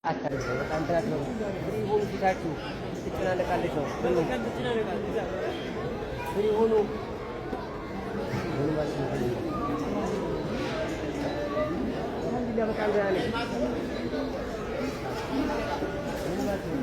አታርገው በጣም ትራት ነው ፍሪ ሆኑ ፊታችሁ ትጨናነቃለች ነው ፍሪ ሆኑ ምን ማለት ነው አንድ በጣም ጋር ነው ምን ማለት ነው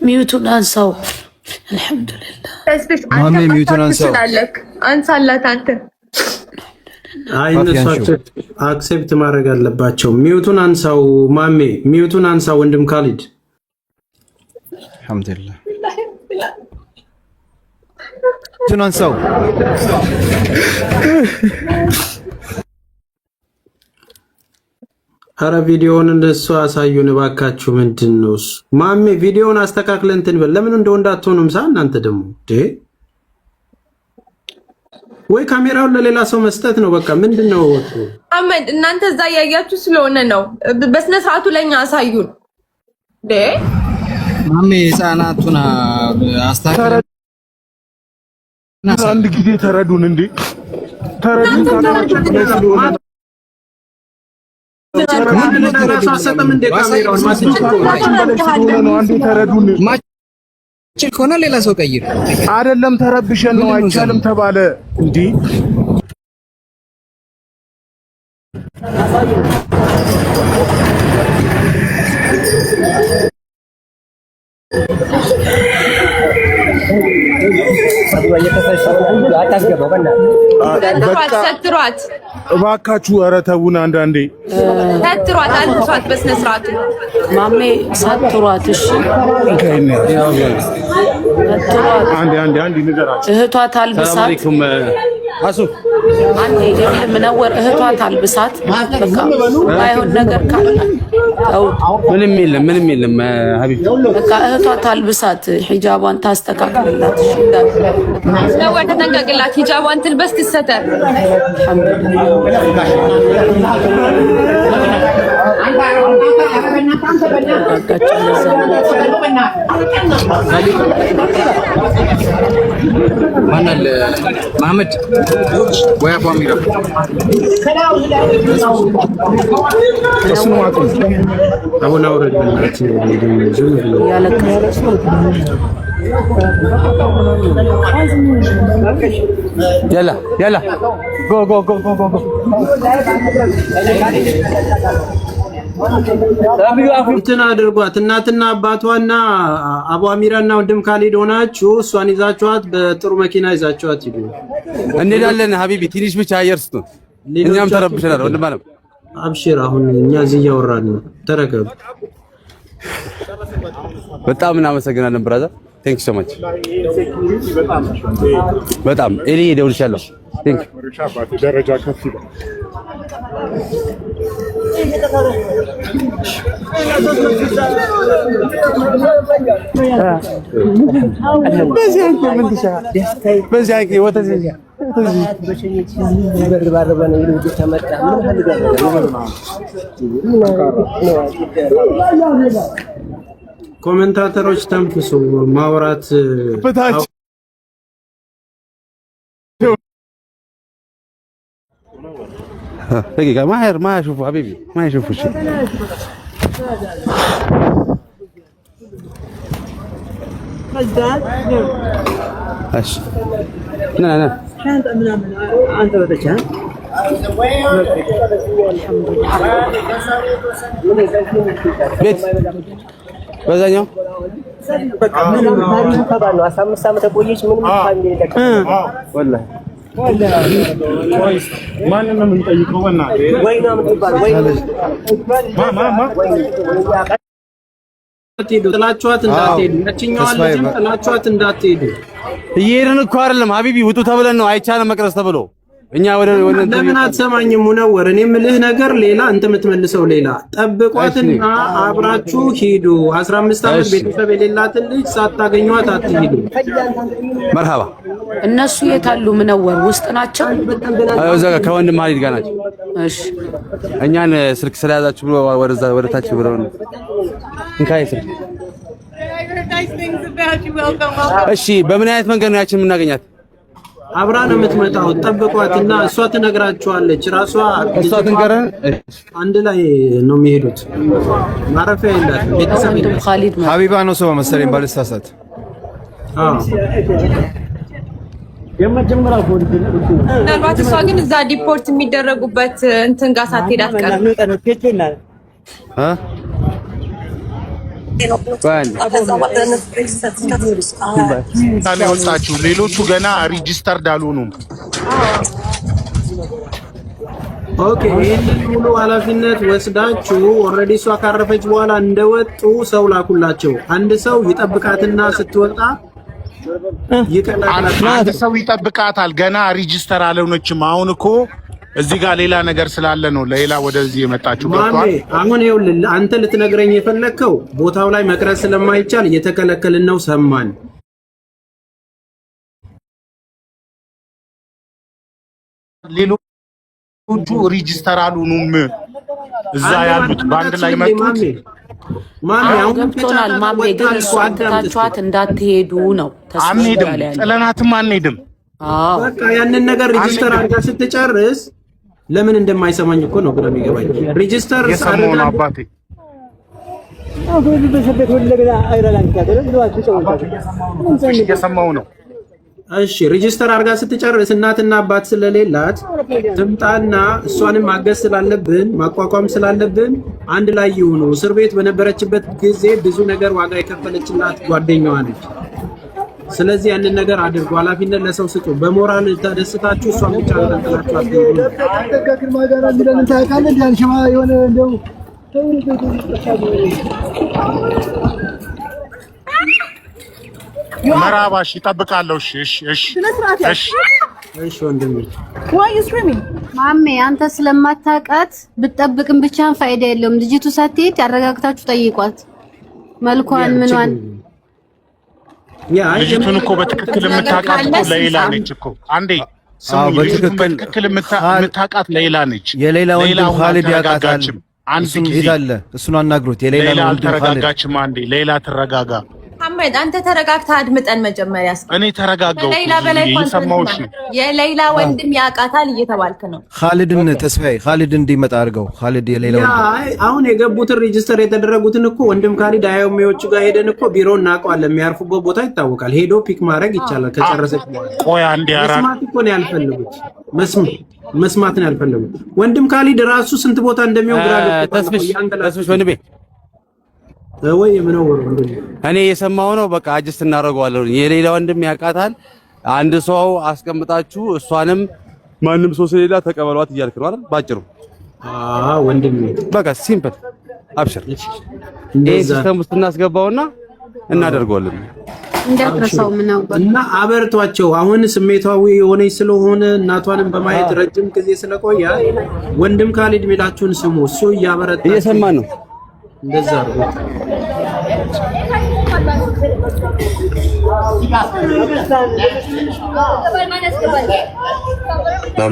ميوتون انساو الحمد لله مامي ميوتون انساو አንሳላት አንተ አይ እነሱ አክሴፕት ማድረግ አለባቸው። ሚውቱን አንሳው ማሜ፣ ሚውቱን አንሳው ወንድም ካሊድ። الحمد لله ميوتون انساው አረ ቪዲዮውን እንደሱ አሳዩን ባካችሁ። ምንድነው ማሜ ቪዲዮውን አስተካክለን እንትን በል። ለምን እንደው እንዳትሆኑም ሳ እናንተ ደግሞ ወይ ካሜራውን ለሌላ ሰው መስጠት ነው። በቃ ምንድነው አመድ እናንተ እዛ ያያችሁ ስለሆነ ነው። በስነ ስርዓቱ ለኛ አሳዩን። ማሜ ህፃናቱን አስተካክለን አንድ ጊዜ ተረዱን እንዴ ተረዱን ማችል ከሆነ ሌላ ሰው ቀይር። አይደለም ተረብሸን ነው አይቻልም ተባለ እንዴ ሰትሯት እባካችሁ። ኧረ ተውን አንዳንዴ ሰትሯት አንሷት በስነ ስርዓቱ ማሜ ሰትሯት። እሺ አንዴ ንገራችሁ። እህቷ ታልብሳት አሱ አንዴ ምነወር እህቷ ታልብሳት። በቃ አይሆን ነገር ካለ ምንም የለም ሀቢብ። በቃ እህቷ ታልብሳት፣ ሂጃቧን ታስተካክልላት። እሺ ነው ተጠንቀቅላት። ሂጃቧን ትልበስ ትሰተር። ማናል መሐመድ ወይ አቡ አሚራ አሁን አውረድ ያላ ያላ ጎ ጎ ጎ ጎ ጎ እንትን አድርጓት እናትና አባቷና አቡ አሚራና ወንድም ካሊድ ሆናችሁ እሷን ይዛችኋት በጥሩ መኪና ይዛችኋት ሂዱ። እንሄዳለን ሀቢቢ ትንሽ ብቻ አየር ስጡን። እኛም ተረብሸናል ወንድም አለም አብሽር አሁን እኛ እዚህ እያወራን ነው። ተረጋጉ። በጣም እናመሰግናለን ብራዘር ቴንክ ዩ ሶ ማች በጣም ኤሊ ደውልሻለሁ ቴንክ ዩ ደረጃ ከፍ ይላል በዚህ ወተት ኮሜንታተሮች ተንፍሱ ማውራት دقيقة ما أشوفه حبيبي ما يشوفه شيء ايش لا كانت انت بدك ቤት በዛኛው ምንም ታሪክ ተባለው 15 ዓመት ቆየች ምንም ፋሚሊ ደቀ ወላሂ ማን ነው የምንጠይቀው? ወይና ምትባል ወይና ጥላችኋት እንዳትሄዱ ያቺኛዋ ልጅም ጥላችኋት እንዳትሄዱ። እየሄድን እኮ አይደለም ሀቢቢ ውጡ ተብለን ነው አይቻልም መቅረስ ተብሎ እኛ ወደ ለምን አትሰማኝም? ሙነወር እኔ የምልህ ነገር ሌላ አንተ የምትመልሰው ሌላ። ጠብቋትና አብራችሁ ሂዱ። 15 ዓመት ቤተሰብ የሌላትን ልጅ ሳታገኟት አትሂዱ። መርሃባ እነሱ የታሉ? ሙነወር ውስጥ ናቸው። እዛ ጋር ከወንድም ሀሊድ ጋር ናቸው። እሺ እኛን ስልክ ስለያዛችሁ ብሎ ወደዛ ወደታች ብሎ ነው እንካይ ስልክ። እሺ በምን አይነት መንገድ ነው ያችን የምናገኛት? አብራ ነው የምትመጣው። ጠብቋትና እሷ ትነግራችኋለች። ራሷ ትንገረን። አንድ ላይ ነው የሚሄዱት። ማረፊያ የላትም። ቤተሰብ ወንድም ኻሊድ ነው። ሀቢባ ነው ሰው መሰለኝ ባልሳሳት። ምናልባት እሷ ግን እዛ ዲፖርት የሚደረጉበት እንትን ጋር ሳትሄድ አትቀርም። ወጣችሁ ሌሎቹ ገና ሪጂስተርድ አልሆኑም። ኦኬ ይሄንን ሙሉ ኃላፊነት ወስዳችሁ ኦልሬዲ እሷ ካረፈች በኋላ እንደወጡ ሰው ላኩላቸው። አንድ ሰው ይጠብቃትና ስትወጣ አንድ ሰው ይጠብቃታል። ገና ሪጂስተር አልሆነችም። አሁን እኮ እዚህ ጋር ሌላ ነገር ስላለ ነው ሌላ ወደዚህ የመጣችሁ። ገብቷል። አሁን ይኸውልህ አንተ ልትነግረኝ የፈለከው ቦታው ላይ መቅረጽ ስለማይቻል እየተከለከልን ነው። ሰማን። ሌሎቹ ሪጂስተር አልሆኑም። እዛ ያሉት ባንድ ላይ መጡት። ማሜ አሁን ገብቶናል። ማሜ ግን እሷን ትታችኋት እንዳትሄዱ ነው። አንሄድም፣ ጥለናትም አንሄድም። አዎ በቃ ያንን ነገር ሪጂስተር አድርጋ ስትጨርስ ለምን እንደማይሰማኝ እኮ ነው ግራ የሚገባኝ። ሪጂስተር የሰማው ነው አባቴ። የሰማው ነው። እሺ ሪጂስተር አድርጋ ስትጨርስ እናትና አባት ስለሌላት ትምጣና እሷንም ማገዝ ስላለብን ማቋቋም ስላለብን አንድ ላይ ይሁኑ። እስር ቤት በነበረችበት ጊዜ ብዙ ነገር ዋጋ የከፈለችላት ጓደኛዋ ነች። ስለዚህ ያንን ነገር አድርጉ። ኃላፊነት ለሰው ስጡ። በሞራል ተደስታችሁ እሷን ብቻ ተንጠላችሁ አትሄዱ። መራባሽ ይጠብቃለሁ። እሺ ወንድሜ ማሜ አንተ ስለማታውቃት ብትጠብቅም ብቻህን ፋይዳ የለውም። ልጅቱ ሳትሄድ ያረጋግታችሁ ጠይቋት መልኳን ምኗን። ልጅቱን እኮ በትክክል የምታውቃት እኮ ሌላ ነች እኮ። አንዴ በትክክል የምታውቃት ሌላ ነች። የሌላ ወንድም ኻሊድ ያውቃታል። አንድ ጊዜ አለ እሱን አናግሩት። የሌላ ወንድም ኻሊድ አልተረጋጋችም። አንዴ ሌላ ትረጋጋ። መሐመድ አንተ ተረጋግተህ አድምጠን መጀመሪያ እስኪ። እኔ ተረጋጋው ከሌላ በላይ እየሰማሁሽ ነው። የሌላ ወንድም ያውቃታል እየተባልክ ነው። ኻሊድን ተስፋዬ ኻሊድ እንዲመጣ አድርገው። ኻሊድ የሌላ ወንድም አሁን የገቡትን ሬጂስተር የተደረጉትን እኮ ወንድም ኻሊድ አያውሜዎቹ ጋር ሄደን እኮ ቢሮ እናውቀዋለን። የሚያርፉበት ቦታ ይታወቃል። ሄዶ ፒክ ማድረግ ይቻላል ከጨረሰች በኋላ። ቆይ አንዴ መስማት እኮ ነው ያልፈለጉት። መስማት ነው ያልፈለጉት። ወንድም ኻሊድ ራሱ ስንት ቦታ እንደሚሆን ግራ ተስፍሽ ወንድሜ ወይ ምን ነው እኔ የሰማው ነው። በቃ አጅስት እናደርገዋለን። የሌላ ወንድም ያውቃታል። አንድ ሰው አስቀምጣችሁ እሷንም ማንም ሰው ስለሌላ ተቀበሏት እያልክ ነው አይደል? ባጭሩ ወንድም በቃ ሲምፕል አብሽር። ይሄ ሲስተም ውስጥ እናስገባውና እናደርገዋለን። እንዳትረሳው ምነው እና አበርቷቸው። አሁን ስሜታዊ የሆነች ስለሆነ እናቷንም በማየት ረጅም ጊዜ ስለቆየ ወንድም ኻሊድ ሚላችሁን ስሙ። እሱ እያበረታ እየሰማን ነው። እንደዛ አርጉ።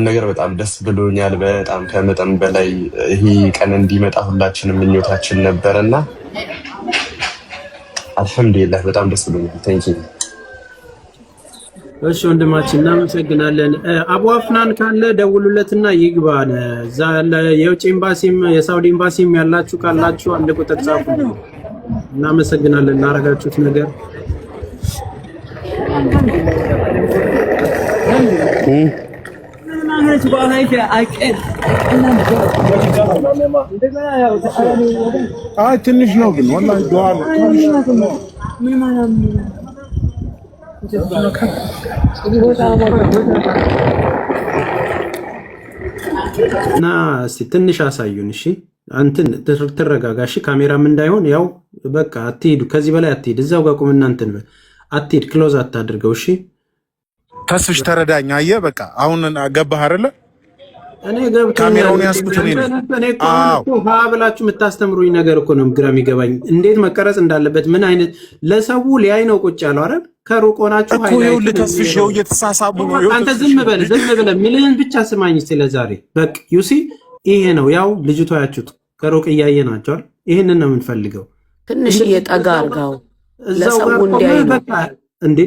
ነገር በጣም ደስ ብሎኛል። በጣም ከመጠን በላይ ይሄ ቀን እንዲመጣ ሁላችንም ምኞታችን ነበርና አልሐምዱሊላህ በጣም ደስ ብሎኛል። ታንኪዩ። እሺ ወንድማችን እናመሰግናለን። አቡ አፍናን ካለ ደውሉለትና ይግባን። እዛ የውጭ ኤምባሲም የሳውዲ ኤምባሲም ያላችሁ ካላችሁ አንድ ቁጥር ጻፉ። እናመሰግናለን ላረጋችሁት ነገር። ትንሽ ነው ግን ወላሂ ዱዓ ነው። እና እስቲ ትንሽ አሳዩን። እሺ አንተን ትረጋጋ። እሺ ካሜራም እንዳይሆን ያው በቃ አትሄዱ፣ ከዚህ በላይ አትሄድ። እዛው ጋር ቁምና እንትን አትሄድ፣ ክሎዝ አታድርገው። እሺ ተስፍሽ ተረዳኝ። አየህ በቃ አሁን ገባህ አይደለ? እኔ ገብቶኛል። ካሜራውን ያስኩት እኔ ነኝ። እኔ እኮ ብላችሁ የምታስተምሩኝ ነገር እኮ ነው ግራ የሚገባኝ። እንዴት መቀረጽ እንዳለበት ምን አይነት ለሰው ሊያይ ነው ቁጭ ያለው አይደል? ከሩቅ ሆናችሁ እኮ ይኸውልህ ተስፍሽ ይኸው እየተሳሳቡ ነው። አንተ ዝም በል ሚልህን ብቻ ስማኝ እስኪ ለዛሬ በቃ ዩሲ ይሄ ነው ያው ልጅቷ ያችሁት ከሩቅ እያየናቸው አይደል? ይሄንን ነው የምንፈልገው። ትንሽ እየጠጋ አድርገው ለሰው እንዲያይ ነው። በቃ እንዴ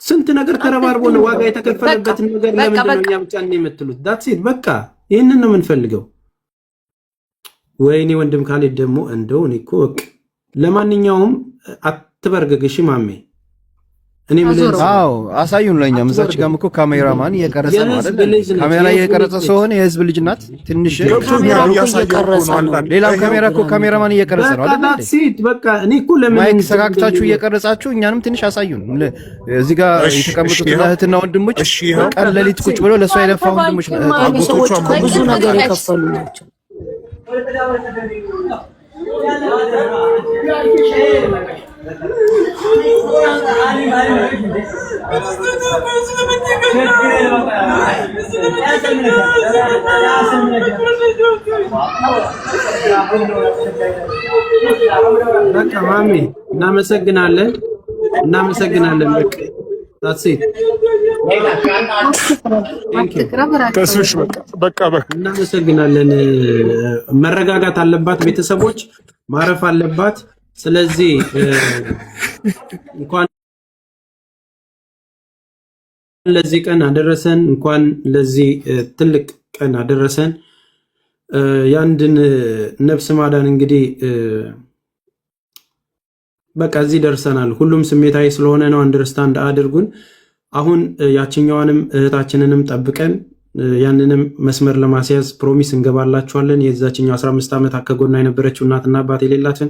ስንት ነገር ተረባርቦ ነው ዋጋ የተከፈለበትን ነገር ለምንድን ነው እኛ ብቻ የምትሉት? ዳትስ ኢት በቃ ይሄንን ነው የምንፈልገው። ወይኔ ወንድም ኻሊድ ደግሞ እንደው እኔ እኮ ለማንኛውም አትበርገግሽ ማሜ። እኔ ምን አሳዩን። ለኛም እዛች ጋርም እኮ ካሜራማን እየቀረጸ ነው አይደል? ካሜራ እየቀረጸ ስለሆነ የህዝብ ልጅ ናት። ትንሽ ሌላው ካሜራ እኮ ካሜራማን እየቀረጸ ነው አይደል? በቃ እኔ እኮ ለምን ማይክ ሰካክታችሁ እየቀረጻችሁ እኛንም ትንሽ አሳዩን። እዚህ ጋር የተቀመጡት እህትና ወንድሞች ቀን ሌሊት ቁጭ ብለው ለሷ የለፋ ወንድሞች አጎቶቿ ብዙ ነገር የከፈሉ ናቸው። በቃ ማሚ እናመሰግናለን። በቃ ታሲት ተስፍሽ በቃ እናመሰግናለን። መረጋጋት አለባት፣ ቤተሰቦች ማረፍ አለባት። ስለዚህ እንኳን ለዚህ ቀን አደረሰን፣ እንኳን ለዚህ ትልቅ ቀን አደረሰን። ያንድን ነፍስ ማዳን እንግዲህ በቃ እዚህ ደርሰናል። ሁሉም ስሜታዊ ስለሆነ ነው፣ አንደርስታንድ አድርጉን። አሁን ያችኛዋንም እህታችንንም ጠብቀን ያንንም መስመር ለማስያዝ ፕሮሚስ እንገባላችኋለን። የዛችኛው 15 ዓመት ከጎና የነበረችው እናትና አባት የሌላትን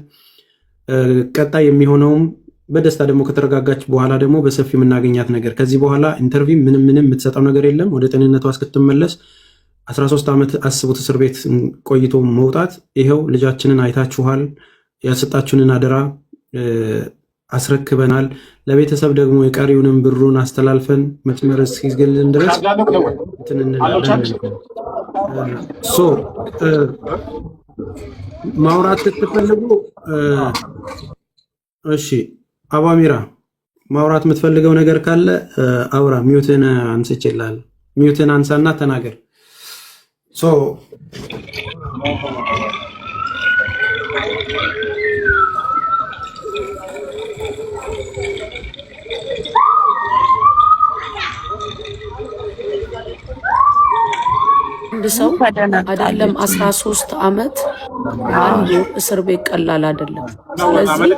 ቀጣይ የሚሆነውም በደስታ ደግሞ ከተረጋጋች በኋላ ደግሞ በሰፊ የምናገኛት ነገር ከዚህ በኋላ ኢንተርቪው ምንም የምትሰጠው ነገር የለም። ወደ ጤንነቷ እስክትመለስ 13 ዓመት አስቡት፣ እስር ቤት ቆይቶ መውጣት። ይኸው ልጃችንን አይታችኋል። ያሰጣችሁንን አደራ አስረክበናል። ለቤተሰብ ደግሞ የቀሪውንም ብሩን አስተላልፈን መስመር እስኪገልን ድረስ ማውራት ስትፈልጉ እሺ፣ አባሚራ ማውራት የምትፈልገው ነገር ካለ አውራ። ሚውትን አንስቼላል። ሚውትን አንሳና ተናገር። አንድ ሰው አይደለም 13 ዓመት አንዱ እስር ቤት ቀላል አይደለም። ስለዚህ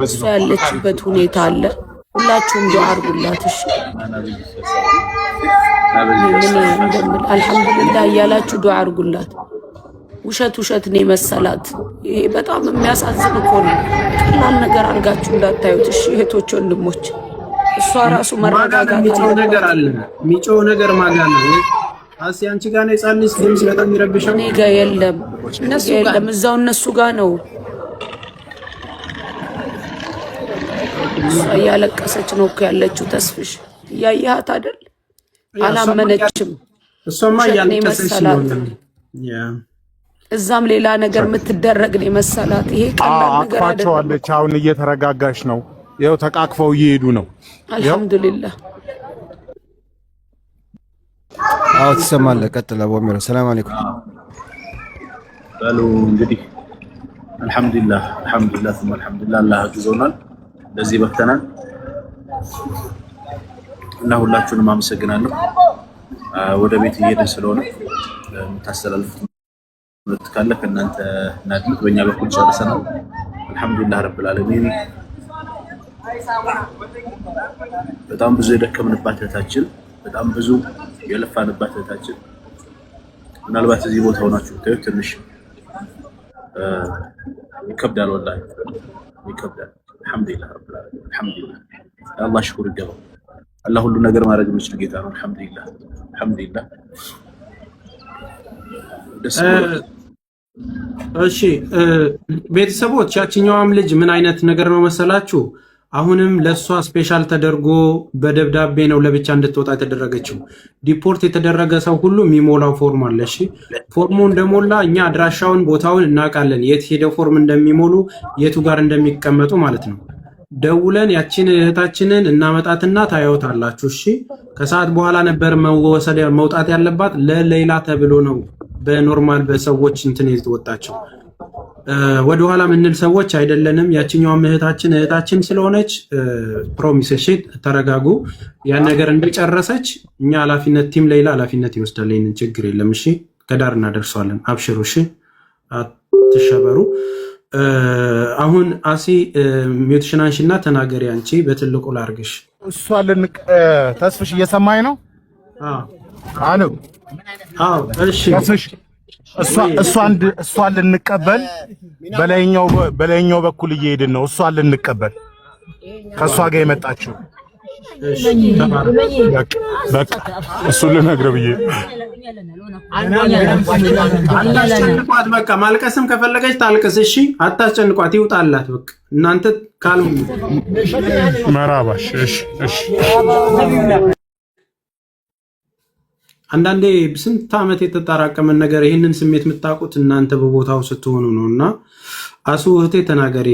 እሷ ያለችበት ሁኔታ አለ። ሁላችሁም ዱዓ አድርጉላት። እሺ አልሐምዱሊላህ እያላችሁ ዱዓ አድርጉላት። ውሸት ነው የመሰላት። ይሄ በጣም የሚያሳዝን እኮ ነው። ቀላል ነገር አድርጋችሁ እንዳታዩት እሺ እህቶች ወንድሞች። እሷ ራሱ መረጋጋት ነገር አለ። ሚጮህ ነገር ማጋና አሲ አንቺ ጋር ነው ጻልስ ድምጽ በጣም ይረብሻል። እኔ ጋር የለም እዛው እነሱ ጋር ነው። እያለቀሰች ነው እኮ ያለችው። ተስፍሽ እያየሃት አይደል? አላመነችም። እሷማ እያለቀሰች ነው። እዛም ሌላ ነገር የምትደረግ ነው መሰላት። ይሄ ቀላል ነገር አይደለም። አሁን እየተረጋጋች ነው። ይኸው ተቃቅፈው እየሄዱ ነው። አልሐምዱሊላህ። አዎ ትሰማለህ። ቀጥል አቦሚሮ። ሰላም አለይኩም በሉ እንግዲህ አልሐምዱሊላህ ثم አልሐምዱሊላህ አላህ አግዞናል፣ ለዚህ በቅተናል እና ሁላችሁንም አመሰግናለሁ። ወደ ቤት እየሄድን ስለሆነ የምታስተላልፉት መልእክት ካለ ከእናንተ እናድምጥ። በእኛ በኩል ጨርሰናል። አልሐምዱሊላህ ረብል ዓለሚን። በጣም ብዙ የደከምንባት እህታችን፣ በጣም ብዙ የለፋንባት እህታችን ምናልባት እዚህ ቦታ ሆናችሁ ታዩት ትንሽ ይከብዳል፣ ወላሂ ይከብዳል። አልሐምዱሊላህ ረብል ዓለሚን። አልሐምዱሊላህ አላህ ሽኩር ይገባው። አላህ ሁሉ ነገር ማድረግ የሚችል ጌታ ነው። አልሐምዱሊላህ አልሐምዱሊላህ። እሺ ቤተሰቦች፣ ያችኛዋም ልጅ ምን አይነት ነገር ነው መሰላችሁ? አሁንም ለሷ ስፔሻል ተደርጎ በደብዳቤ ነው ለብቻ እንድትወጣ የተደረገችው። ዲፖርት የተደረገ ሰው ሁሉ የሚሞላው ፎርም አለ። እሺ ፎርሙ እንደሞላ እኛ አድራሻውን ቦታውን እናውቃለን፣ የት ሄደው ፎርም እንደሚሞሉ የቱ ጋር እንደሚቀመጡ ማለት ነው። ደውለን ያችን እህታችንን እናመጣትና ታዩታላችሁ። እሺ ከሰዓት በኋላ ነበር መውጣት ያለባት፣ ለሌላ ተብሎ ነው በኖርማል በሰዎች እንትን የተወጣቸው። ወደኋላ ምንል ሰዎች አይደለንም። ያችኛው እህታችን ስለሆነች ፕሮሚስ። እሺ ተረጋጉ። ያን ነገር እንደጨረሰች እኛ ኃላፊነት ቲም ሌላ ኃላፊነት ይወስዳል። ይሄንን ችግር የለም። እሺ ከዳር እናደርሰዋለን። አብሽሩ። እሺ አትሸበሩ። አሁን አሲ ሚውትሽን አንሺና ተናገሪ። አንቺ በትልቁ ላርግሽ። እሷ ተስፍሽ እየሰማኝ ነው? አሎ አዎ እሺ ተስፍሽ እሷን ልንቀበል በላይኛው በኩል እየሄድን ነው። እሷን ልንቀበል ከእሷ ጋር የመጣችው በቃ እሱን ልነግርህ ብዬ አታስጨንቋት። በቃ ማልቀስም ከፈለገች ታልቅስ። እሺ አታስጨንቋት፣ ይውጣላት። በቃ እናንተ ካልም መራባሽ። እሺ አንዳንዴ ስንት ዓመት የተጠራቀመን ነገር ይህንን ስሜት የምታውቁት እናንተ በቦታው ስትሆኑ ነው። እና አሱ እህቴ ተናገሪ።